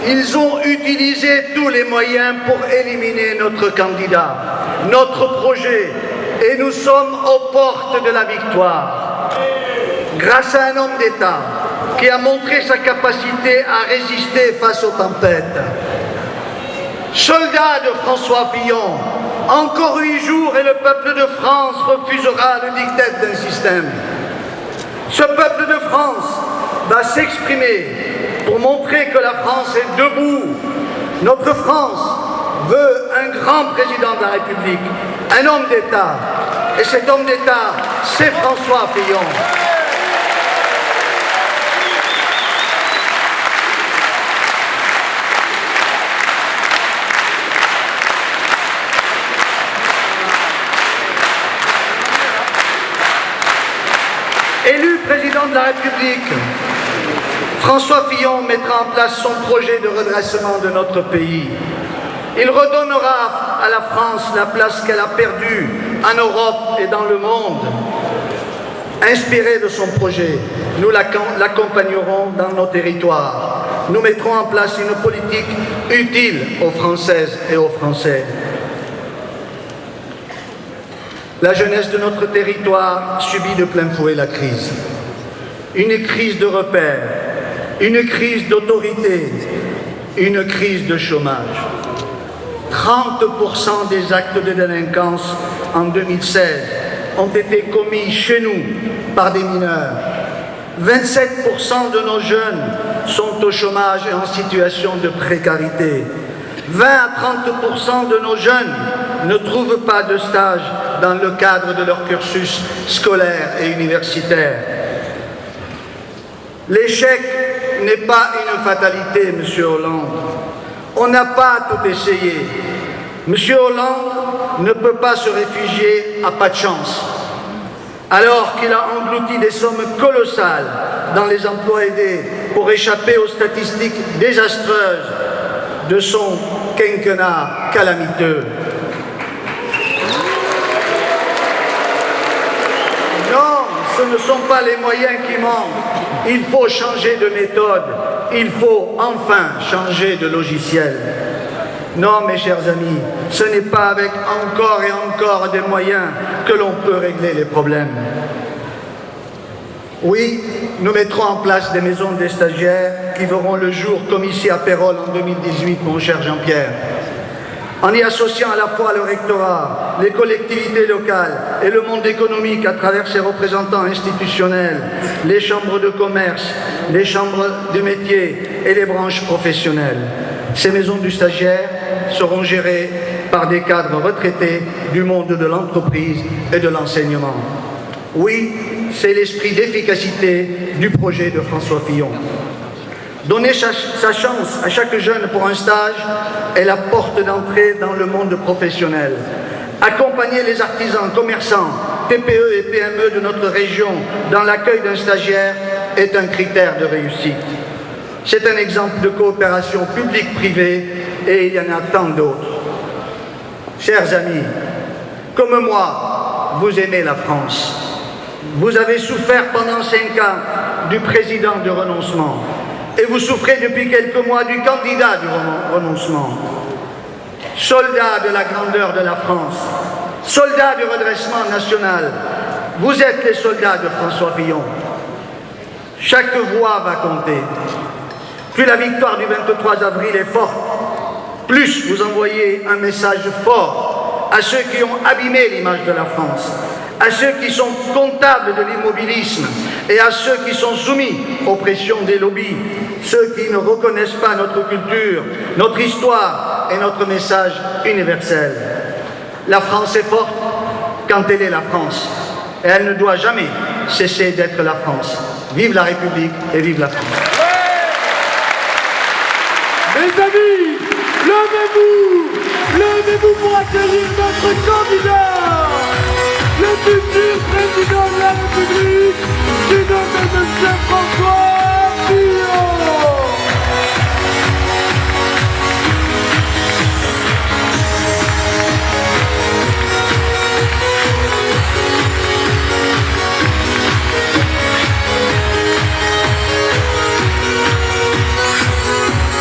Ils ont utilisé tous les moyens pour éliminer notre candidat, notre projet, et nous sommes aux portes de la victoire. Grâce à un homme d'État qui a montré sa capacité à résister face aux tempêtes. Soldat de François Fillon, encore 8 jours et le peuple de France refusera le diktat d'un système. Ce peuple de France va s'exprimer pour montrer que la France est debout. Notre France veut un grand président de la République, un homme d'État. Et cet homme d'État, c'est François Fillon. Élu président de la République, François Fillon mettra en place son projet de redressement de notre pays. Il redonnera à la France la place qu'elle a perdue en Europe et dans le monde. Inspiré de son projet, nous l'accompagnerons dans nos territoires. Nous mettrons en place une politique utile aux Françaises et aux Français. La jeunesse de notre territoire subit de plein fouet la crise. Une crise de repères, une crise d'autorité, une crise de chômage. 30% des actes de délinquance en 2016 ont été commis chez nous par des mineurs. 27% de nos jeunes sont au chômage et en situation de précarité. 20 à 30% de nos jeunes ne trouvent pas de stage dans le cadre de leur cursus scolaire et universitaire. L'échec n'est pas une fatalité, M. Hollande. On n'a pas tout essayé. M. Hollande ne peut pas se réfugier à pas de chance. Alors qu'il a englouti des sommes colossales dans les emplois aidés pour échapper aux statistiques désastreuses de son quinquennat calamiteux. Non, ce ne sont pas les moyens qui manquent. Il faut changer de méthode. Il faut enfin changer de logiciel. Non, mes chers amis, ce n'est pas avec encore et encore des moyens que l'on peut régler les problèmes. Oui, nous mettrons en place des maisons des stagiaires qui verront le jour comme ici à Pérols en 2018, mon cher Jean-Pierre. En y associant à la fois le rectorat, les collectivités locales et le monde économique à travers ses représentants institutionnels, les chambres de commerce, les chambres de métiers et les branches professionnelles. Ces maisons du stagiaire seront gérées par des cadres retraités du monde de l'entreprise et de l'enseignement. Oui, c'est l'esprit d'efficacité du projet de François Fillon. Donner sa chance à chaque jeune pour un stage est la porte d'entrée dans le monde professionnel. Accompagner les artisans, commerçants, TPE et PME de notre région dans l'accueil d'un stagiaire est un critère de réussite. C'est un exemple de coopération publique-privée et il y en a tant d'autres. Chers amis, comme moi, vous aimez la France. Vous avez souffert pendant 5 ans du président du renoncement et vous souffrez depuis quelques mois du candidat du renoncement. Soldats de la grandeur de la France, soldats du redressement national, vous êtes les soldats de François Fillon. Chaque voix va compter. Plus la victoire du 23 avril est forte, plus vous envoyez un message fort à ceux qui ont abîmé l'image de la France, à ceux qui sont comptables de l'immobilisme et à ceux qui sont soumis aux pressions des lobbies, ceux qui ne reconnaissent pas notre culture, notre histoire et notre message universel. La France est forte quand elle est la France et elle ne doit jamais cesser d'être la France. Vive la République et vive la France. Mes amis, levez-vous pour accueillir notre candidat, le futur président de la République, du nom de M. François Fillon.